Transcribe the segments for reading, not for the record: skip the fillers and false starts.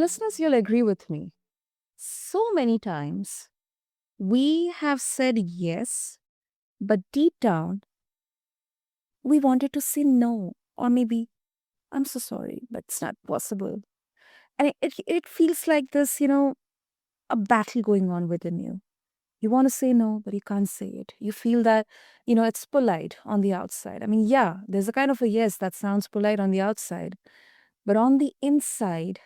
Listeners, you'll agree with me. So many times we have said yes, but deep down we wanted to say no, or maybe, I'm so sorry, but it's not possible. And it feels like this, a battle going on within you. You want to say no, but you can't say it. You feel that, it's polite on the outside. I mean, yeah, there's a kind of a yes that sounds polite on the outside, but on the inside,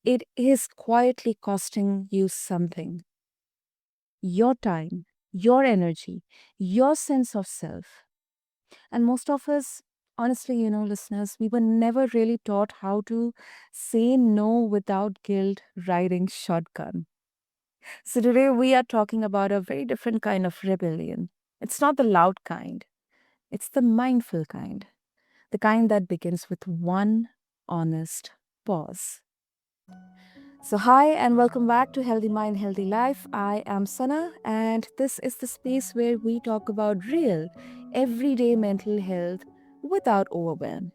it is quietly costing you something: your time, your energy, your sense of self. And most of us, honestly, listeners, we were never really taught how to say no without guilt riding shotgun. So today we are talking about a very different kind of rebellion. It's not the loud kind, it's the mindful kind, the kind that begins with one honest pause. So, hi, and welcome back to Healthy Mind, Healthy Life. I am Sana, and this is the space where we talk about real, everyday mental health without overwhelm.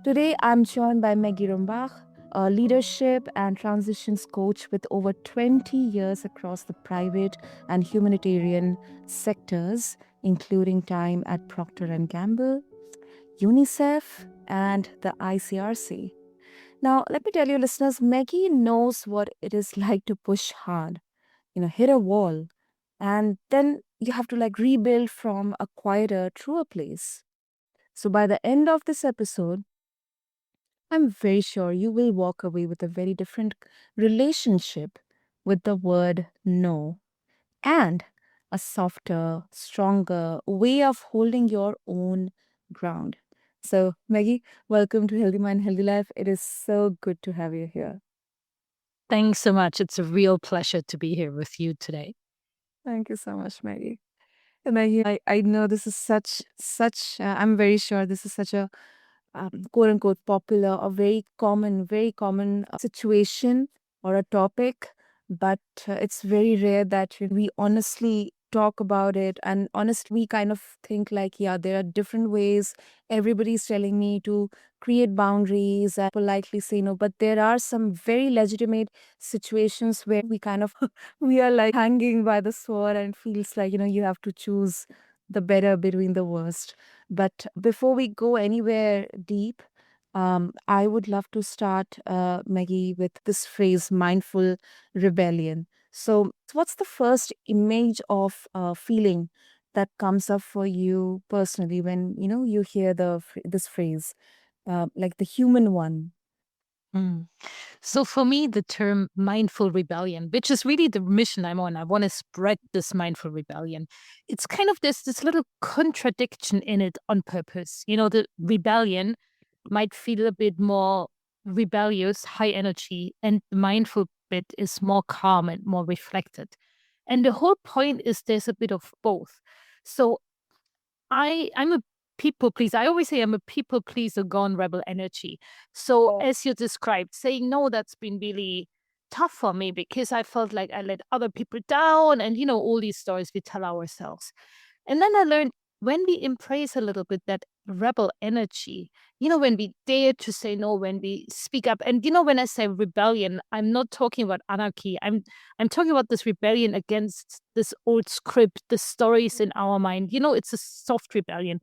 Today, I'm joined by Meggi Rombach, a leadership and transitions coach with over 20 years across the private and humanitarian sectors, including time at Proctor and Gamble, UNICEF, and the ICRC. Now, let me tell you, listeners, Maggie knows what it is like to push hard, hit a wall, and then you have to rebuild from a quieter, truer place. So by the end of this episode, I'm very sure you will walk away with a very different relationship with the word no, and a softer, stronger way of holding your own ground. So, Maggie, welcome to Healthy Mind, Healthy Life. It is so good to have you here. Thanks so much. It's a real pleasure to be here with you today. Thank you so much, Maggie. And Maggie, I know this is I'm very sure this is such a quote unquote popular or very common situation or a topic, but it's very rare that we honestly talk about it. And honestly, we kind of think like, yeah, there are different ways. Everybody's telling me to create boundaries and politely say no, but there are some very legitimate situations where we kind of we are like hanging by the sword and it feels like, you have to choose the better between the worst. But before we go anywhere deep, I would love to start, Maggie, with this phrase, mindful rebellion. So, what's the first image of feeling that comes up for you personally when you hear this phrase, like the human one? Mm. So, for me, the term mindful rebellion, which is really the mission I'm on, I want to spread this mindful rebellion. It's kind of this little contradiction in it on purpose. The rebellion might feel a bit more rebellious, high energy, and the mindful bit is more calm and more reflected. And the whole point is there's a bit of both. So, I'm a people pleaser. I always say I'm a people pleaser gone rebel energy. So Oh. as you described, saying no, that's been really tough for me because I felt like I let other people down and all these stories we tell ourselves. And then I learned when we embrace a little bit that rebel energy, when we dare to say no, when we speak up. And when I say rebellion, I'm not talking about anarchy. I'm talking about this rebellion against this old script, the stories in our mind. It's a soft rebellion.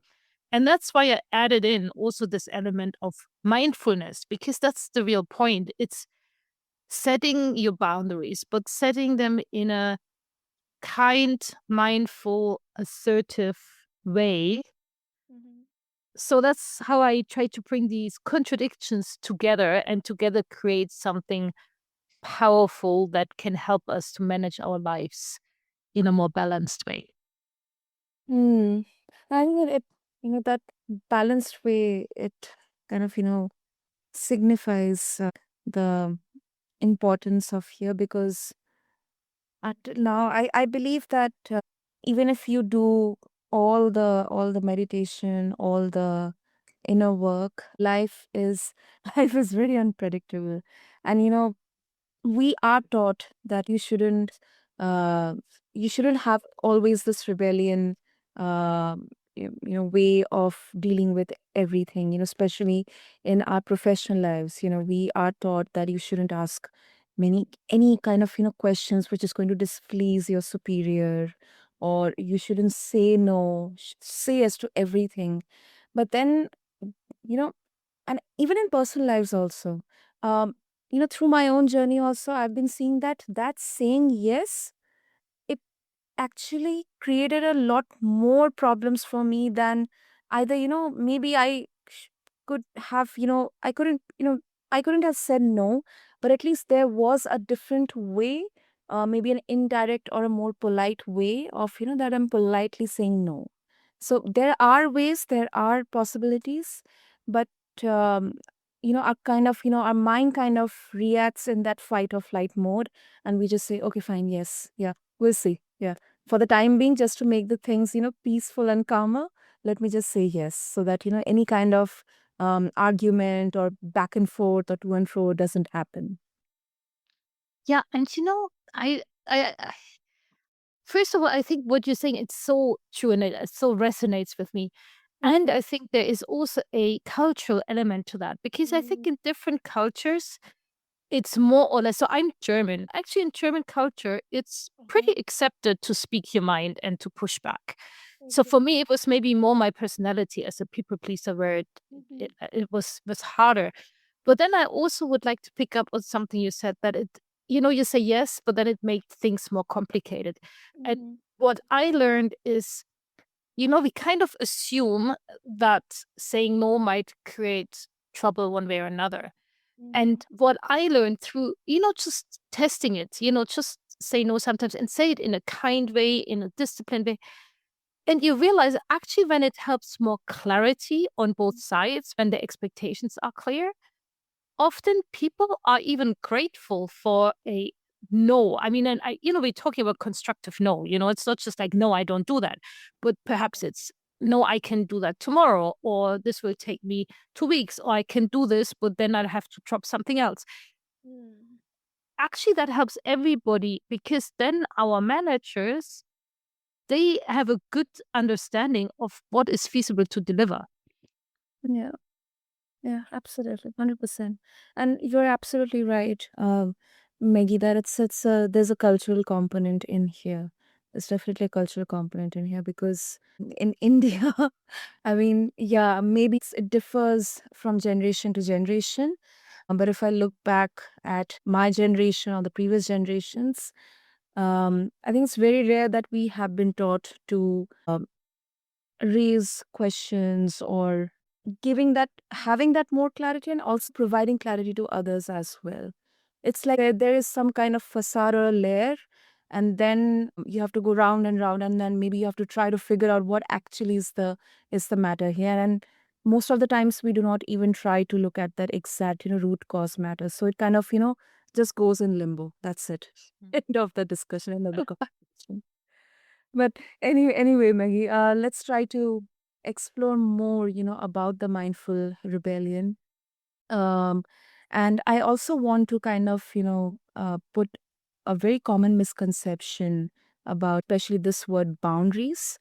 And that's why I added in also this element of mindfulness, because that's the real point. It's setting your boundaries, but setting them in a kind, mindful, assertive way. Mhm. So that's how I try to bring these contradictions together and together create something powerful that can help us to manage our lives in a more balanced way. Hmm. I think that that balanced way, it kind of, signifies the importance of here because until now I believe that even if you do all the meditation, all the inner work, life is life is very unpredictable. And we are taught that uh you shouldn't have always this rebellion, uh, way of dealing with everything, especially in our professional lives. We are taught that you shouldn't ask any kind of, questions which is going to displease your superior, or you shouldn't say no, say yes to everything. But then, you know, and even in personal lives also, through my own journey also, I've been seeing that saying yes, it actually created a lot more problems for me than either, maybe could have, I couldn't have said no, but at least there was a different way, maybe an indirect or a more polite way of, that I'm politely saying no. So there are ways, there are possibilities, but, um, our mind kind of reacts in that fight or flight mode, and we just say, okay, fine, yes, yeah, we'll see. Yeah. For the time being, just to make the things, peaceful and calmer, let me just say yes, so that, any kind of argument or back and forth or to and fro doesn't happen. Yeah, and I first of all, I think what you're saying, it's so true and it so resonates with me. And I think there is also a cultural element to that because I think in different cultures, it's more or less. So I'm German. Actually, in German culture, it's pretty accepted to speak your mind and to push back. So for me, it was maybe more my personality as a people pleaser where it was harder. But then I also would like to pick up on something you said that you say yes, but then it makes things more complicated. And what I learned is, we kind of assume that saying no might create trouble one way or another. And what I learned through, just testing it, just say no sometimes and say it in a kind way, in a disciplined way. And you realize actually when it helps more clarity on both sides, when the expectations are clear, often people are even grateful for a no. I mean, and we're talking about constructive no, it's not just like, no, I don't do that, but perhaps it's, no, I can do that tomorrow, or this will take me 2 weeks, or I can do this, but then I'll have to drop something else. Actually, that helps everybody because then our managers, they have a good understanding of what is feasible to deliver. Yeah. Yeah, absolutely, 100%. And you're absolutely right, Maggie, that there's a cultural component in here. There's definitely a cultural component in here because in India, I mean, yeah, maybe it differs from generation to generation. But if I look back at my generation or the previous generations, I think it's very rare that we have been taught to raise questions or having that more clarity and also providing clarity to others as well. It's like there is some kind of facade or a layer, and then you have to go round and round, and then maybe you have to try to figure out what actually is the matter here. And most of the times we do not even try to look at that exact root cause matter, so it kind of just goes in limbo. That's it. End of the discussion, end of the conversation. But anyway, Maggie, let's try to explore more, about the mindful rebellion. Um, and I also want to kind of, put a very common misconception about, especially this word boundaries,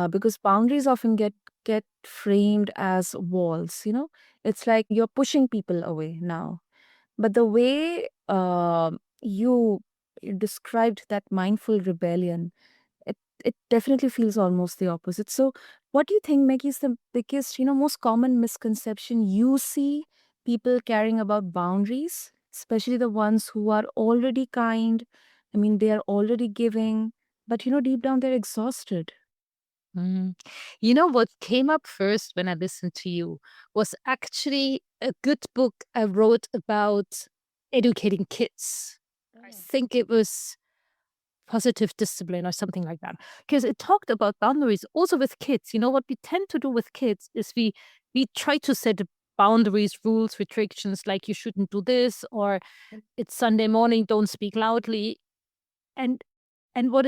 because boundaries often get framed as walls. It's like you're pushing people away now. But the way you described that mindful rebellion, it definitely feels almost the opposite. So, what do you think, Maggie, is the biggest, most common misconception you see people carrying about boundaries, especially the ones who are already kind? I mean, they are already giving, but deep down they're exhausted. Mm. You know what came up first when I listened to you was actually a good book I wrote about educating kids. I think it was Positive Discipline or something like that. Because it talked about boundaries also with kids. What we tend to do with kids is we try to set boundaries, rules, restrictions, like you shouldn't do this, or it's Sunday morning, don't speak loudly. And what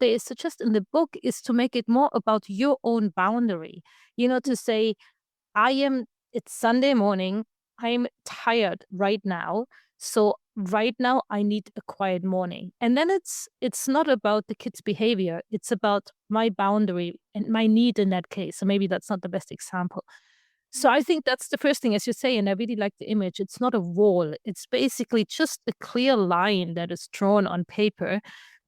they suggest in the book is to make it more about your own boundary. To say, it's Sunday morning, I'm tired right now. So right now I need a quiet morning. And then it's not about the kid's behavior. It's about my boundary and my need in that case. So maybe that's not the best example. So I think that's the first thing, as you say, and I really like the image. It's not a wall. It's basically just a clear line that is drawn on paper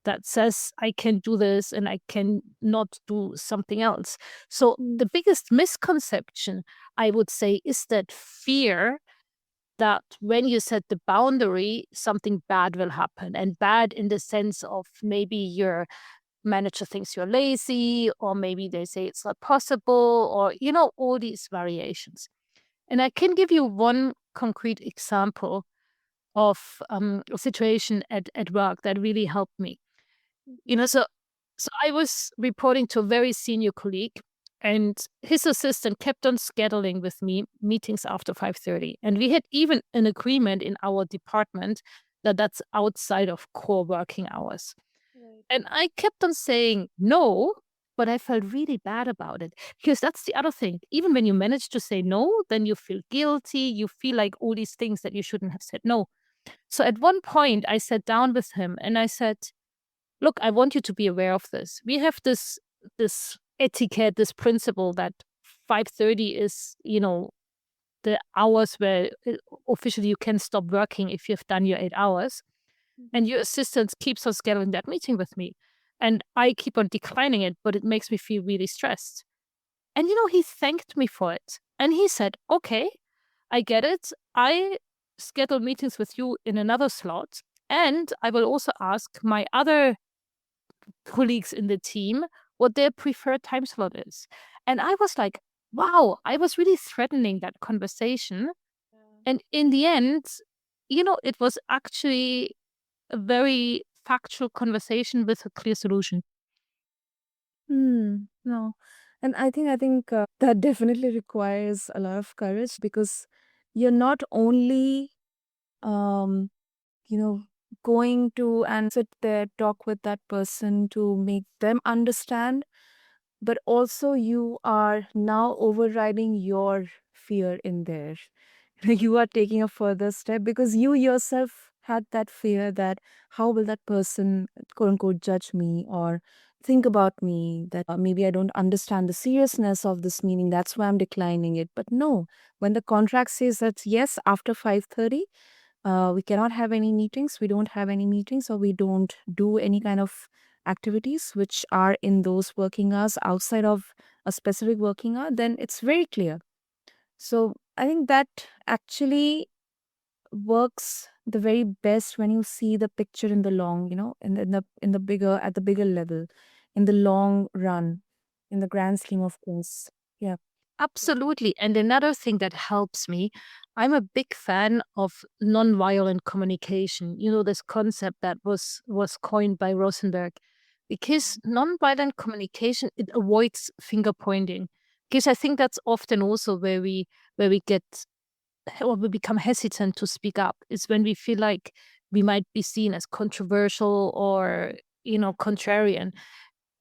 that says I can do this and I can not do something else. So the biggest misconception, I would say, is that fear that when you set the boundary, something bad will happen. And bad in the sense of maybe your manager thinks you're lazy, or maybe they say it's not possible, or, all these variations. And I can give you one concrete example of a situation at work that really helped me. So I was reporting to a very senior colleague, and his assistant kept on scheduling with me meetings after 5:30. And we had even an agreement in our department that that's outside of core working hours. And I kept on saying no, but I felt really bad about it, because that's the other thing. Even when you manage to say no, then you feel guilty. You feel like all these things that you shouldn't have said no. So at one point, I sat down with him and I said, look, I want you to be aware of this. We have this etiquette, this principle that 5:30 is, the hours where officially you can stop working if you've done your 8 hours. And your assistant keeps on scheduling that meeting with me. And I keep on declining it, but it makes me feel really stressed. And he thanked me for it. And he said, okay, I get it. I schedule meetings with you in another slot. And I will also ask my other colleagues in the team what their preferred time slot is. And I was like, wow, I was really threatening that conversation. And in the end, it was actually a very factual conversation with a clear solution. No. And that definitely requires a lot of courage because you're not only, um, you know, going to and sit there, talk with that person to make them understand, but also you are now overriding your fear in there. You are taking a further step because you yourself had that fear that how will that person, quote unquote, judge me or think about me, that maybe I don't understand the seriousness of this meeting, that's why I'm declining it. But no, when the contract says that yes, after 5:30 we cannot have any meetings, we don't have any meetings, or we don't do any kind of activities which are in those working hours outside of a specific working hour, then it's very clear. So I think that actually works the very best when you see the picture in the long, in the bigger, at the bigger level, in the long run, in the grand scheme of things. Yeah. Absolutely. And another thing that helps me, I'm a big fan of nonviolent communication. This concept that was coined by Rosenberg. Because nonviolent communication, it avoids finger pointing. Because I think that's often also where we get or we become hesitant to speak up, is when we feel like we might be seen as controversial or, contrarian.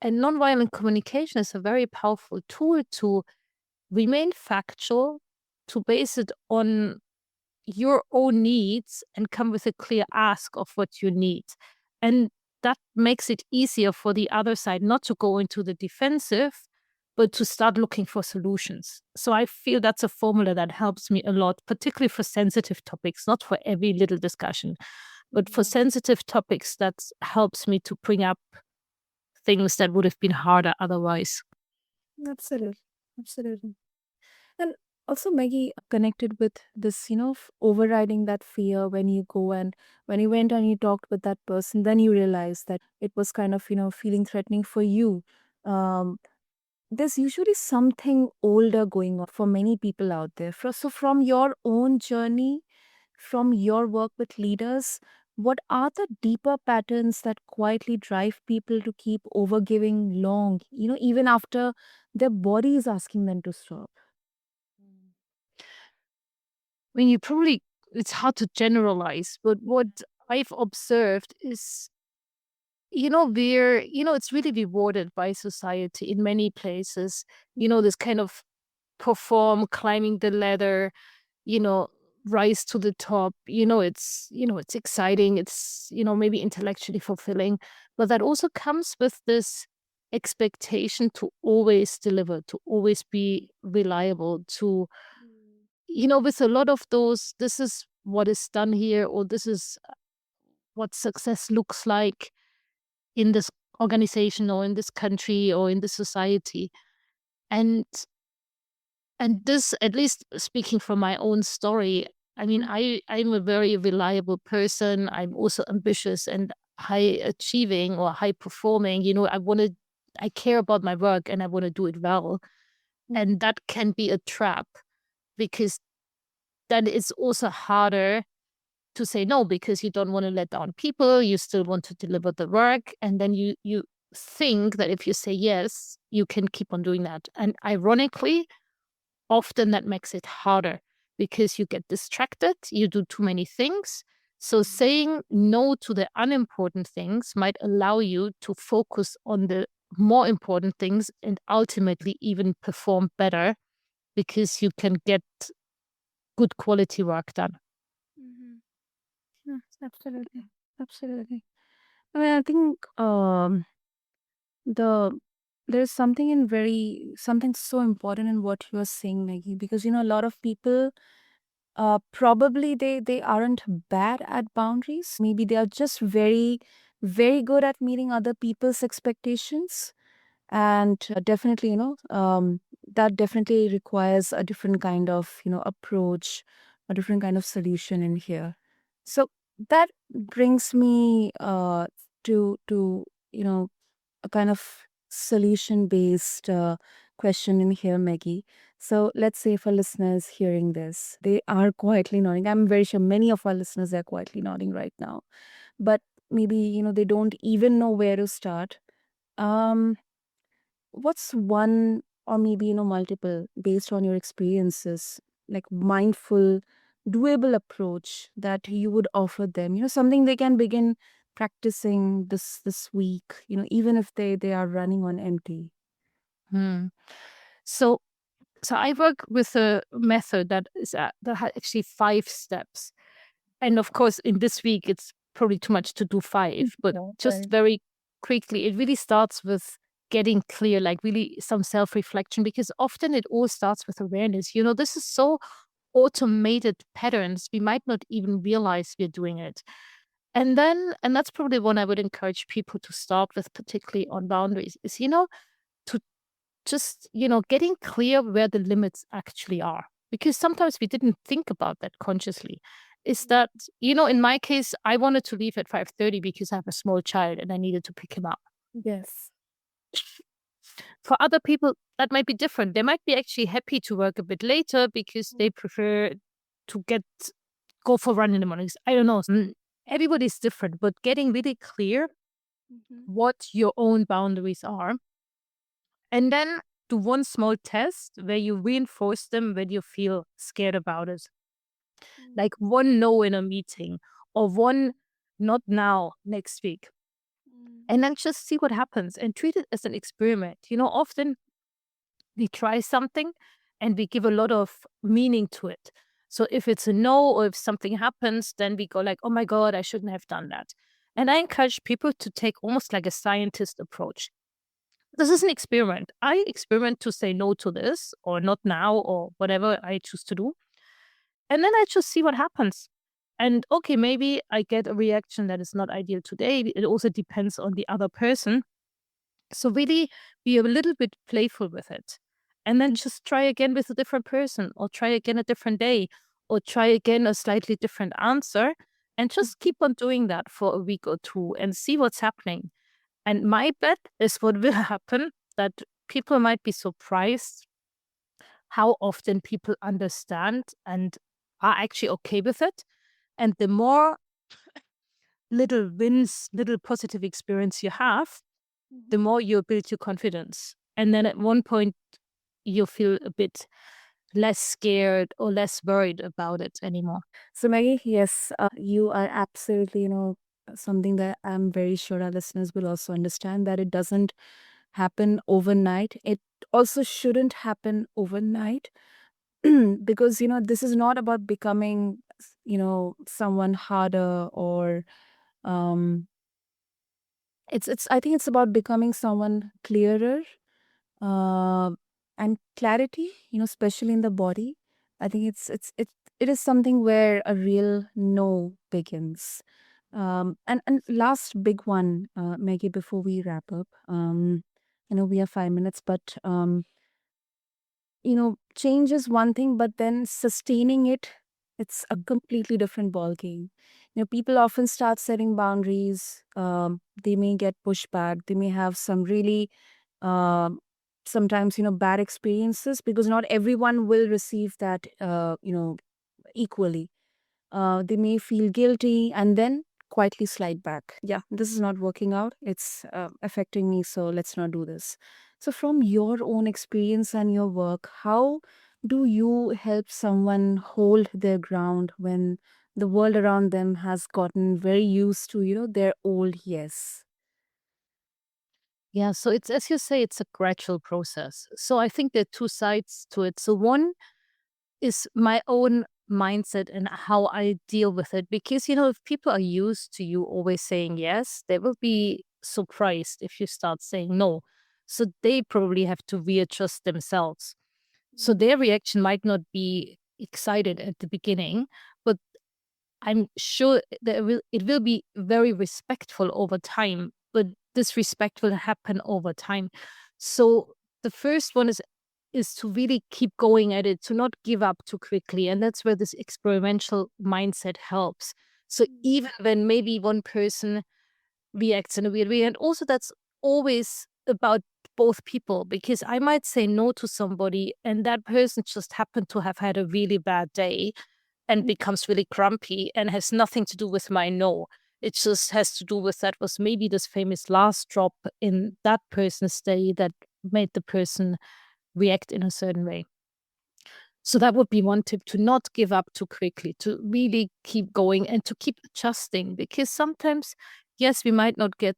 And nonviolent communication is a very powerful tool to remain factual, to base it on your own needs and come with a clear ask of what you need. And that makes it easier for the other side not to go into the defensive, but to start looking for solutions. So I feel that's a formula that helps me a lot, particularly for sensitive topics, not for every little discussion, but for sensitive topics, that helps me to bring up things that would have been harder otherwise. Absolutely. Absolutely. And also, Maggie, connected with this, overriding that fear when you go and when you went and you talked with that person, then you realize that it was kind of, feeling threatening for you. Um, there's usually something older going on for many people out there. So, from your own journey, from your work with leaders, what are the deeper patterns that quietly drive people to keep overgiving long, even after their body is asking them to stop? I mean, it's hard to generalize, but what I've observed is, it's really rewarded by society in many places, this kind of perform, climbing the ladder, you know, rise to the top. It's exciting. It's, maybe intellectually fulfilling, but that also comes with this expectation to always deliver, to always be reliable, to, with a lot of those, this is what is done here, or this is what success looks like in this organization or in this country or in this society. And this, at least speaking from my own story, I mean, I'm a very reliable person. I'm also ambitious and high achieving or high performing. I care about my work and I want to do it well. And that can be a trap, because then it's also harder to say no, because you don't want to let down people. You still want to deliver the work. And then you think that if you say yes, you can keep on doing that. And ironically, often that makes it harder, because you get distracted, you do too many things. So saying no to the unimportant things might allow you to focus on the more important things and ultimately even perform better, because you can get good quality work done. Yes, absolutely. Absolutely. I mean, I think the there's something so important in what you are saying, Maggie, because a lot of people probably they aren't bad at boundaries. Maybe they are just very, very good at meeting other people's expectations. And definitely, that definitely requires a different kind of, approach, a different kind of solution in here. So that brings me to, a kind of solution based question in here, Maggie. So let's say if a listener is hearing this, they are quietly nodding. I'm very sure many of our listeners are quietly nodding right now, but maybe they don't even know where to start. Um, what's one or maybe multiple, based on your experiences, like mindful, doable approach that you would offer them? Something they can begin practicing this week. Even if they are running on empty. Hmm. So, I work with a method that has actually 5 steps. And of course, in this week, it's probably too much to do 5, but No, just right. very quickly, it really starts with getting clear, like really some self reflection, because often it all starts with awareness. This is so automated patterns, we might not even realize we're doing it. And that's probably one I would encourage people to start with, particularly on boundaries, is, to just, getting clear where the limits actually are. Because sometimes we didn't think about that consciously. Is that, in my case, I wanted to leave at 5:30 because I have a small child and I needed to pick him up. Yes. For other people, that might be different. They might be actually happy to work a bit later because they prefer to go for a run in the mornings. I don't know. Everybody's different, but getting really clear what your own boundaries are, and then do one small test where you reinforce them when you feel scared about it. Like one no in a meeting, or one not now, next week. And then just see what happens and treat it as an experiment. Often we try something and we give a lot of meaning to it. So if it's a no, or if something happens, then we go like, oh my God, I shouldn't have done that. And I encourage people to take almost like a scientist approach. This is an experiment. I experiment to say no to this, or not now, or whatever I choose to do. And then I just see what happens. And okay, maybe I get a reaction that is not ideal today. It also depends on the other person. So really be a little bit playful with it. And then just try again with a different person, or try again a different day, or try again a slightly different answer. And just keep on doing that for a week or two and see what's happening. And my bet is what will happen, that people might be surprised how often people understand and are actually okay with it. And the more little wins, little positive experience you have, the more you build your confidence. And then at one point, you feel a bit less scared or less worried about it anymore. So, Maggie, yes, you are absolutely, something that I'm very sure our listeners will also understand, that it doesn't happen overnight. It also shouldn't happen overnight. because this is not about becoming someone harder, or um it's I think it's about becoming someone clearer, uh, and clarity, especially in the body. I think it is something where a real no begins. And last big one, Maggie, before we wrap up. I know we have 5 minutes, but change is one thing, but then sustaining it, it's a completely different ball game. People often start setting boundaries. They may get pushback. They may have some really, um, sometimes bad experiences, because not everyone will receive that equally. They may feel guilty and then quietly slide back. Yeah, this is not working out. It's affecting me, so let's not do this. So, from your own experience and your work, how do you help someone hold their ground when the world around them has gotten very used to, their old yes? Yeah, so it's as you say, it's a gradual process. So I think there are two sides to it. So one is my own mindset and how I deal with it. Because, if people are used to you always saying yes, they will be surprised if you start saying no. So they probably have to readjust themselves. So their reaction might not be excited at the beginning, but I'm sure that it will be very respectful over time, but this respect will happen over time. So the first one is to really keep going at it, to not give up too quickly. And that's where this experimental mindset helps. So even when maybe one person reacts in a weird way, and also that's always about both people, because I might say no to somebody and that person just happened to have had a really bad day and becomes really grumpy and has nothing to do with my no. It just has to do with that was maybe this famous last drop in that person's day that made the person react in a certain way. So that would be one tip, to not give up too quickly, to really keep going and to keep adjusting, because sometimes, yes, we might not get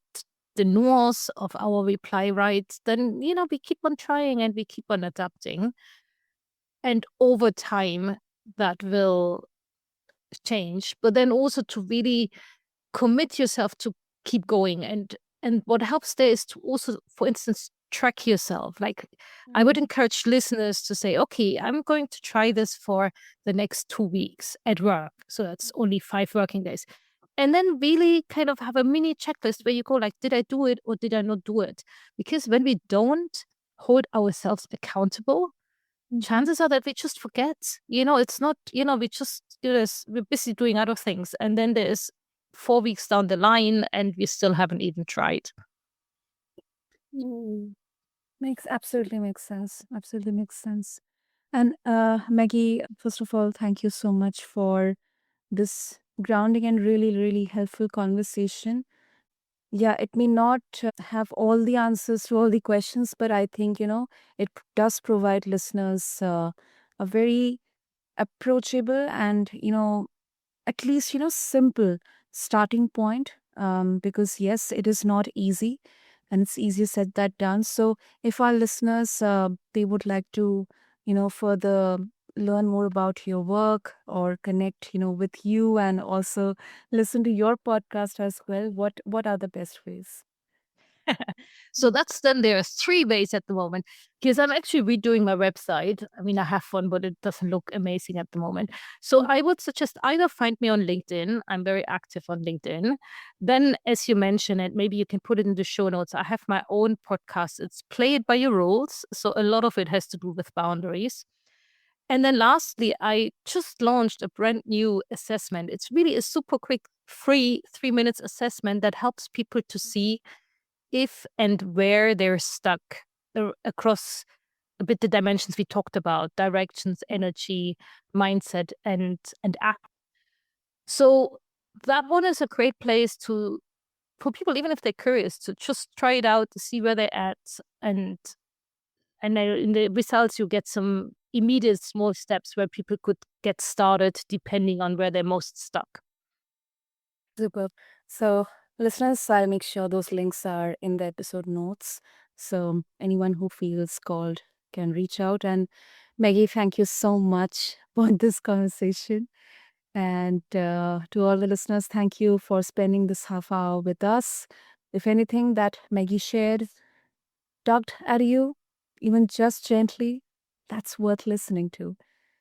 the nuance of our reply right. Then, we keep on trying and we keep on adapting. And over time, that will change, but then also to really commit yourself to keep going. And what helps there is to also, for instance, track yourself. Like, I would encourage listeners to say, okay, I'm going to try this for the next 2 weeks at work. So that's only 5 working days. And then really kind of have a mini checklist where you go like, did I do it or did I not do it? Because when we don't hold ourselves accountable, chances are that we just forget. It's not, we just do this, we're busy doing other things. And then there's 4 weeks down the line and we still haven't even tried. Mm. Makes absolutely makes sense. Absolutely makes sense. And Maggie, first of all, thank you so much for this grounding and really, really helpful conversation. Yeah, it may not have all the answers to all the questions, but I think, it does provide listeners a very approachable and, at least, simple starting point. Because, yes, it is not easy, and it's easier said than done. So, if our listeners, they would like to, further learn more about your work or connect, with you, and also listen to your podcast as well, what are the best ways? So that's then there are 3 ways at the moment, because I'm actually redoing my website. I mean, I have one, but it doesn't look amazing at the moment. So I would suggest either find me on LinkedIn. I'm very active on LinkedIn. Then, as you mentioned it, maybe you can put it in the show notes. I have my own podcast. It's Play It by Your Rules. So a lot of it has to do with boundaries. And then lastly, I just launched a brand new assessment. It's really a super quick, free 3 minutes assessment that helps people to see if and where they're stuck across a bit the dimensions we talked about: directions, energy, mindset, and act. So that one is a great place to, for people, even if they're curious, to just try it out to see where they're at. And then in the results you get some immediate small steps where people could get started depending on where they're most stuck. Super. So, listeners, I'll make sure those links are in the episode notes. So, anyone who feels called can reach out. And Maggie, thank you so much for this conversation. And to all the listeners, thank you for spending this half hour with us. If anything that Maggie shared tugged at you, even just gently, that's worth listening to.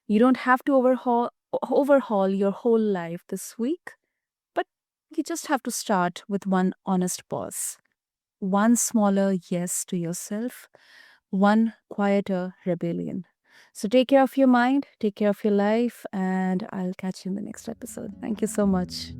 You don't have to overhaul your whole life this week, but you just have to start with one honest pause, one smaller yes to yourself, one quieter rebellion. So take care of your mind, take care of your life, and I'll catch you in the next episode. Thank you so much.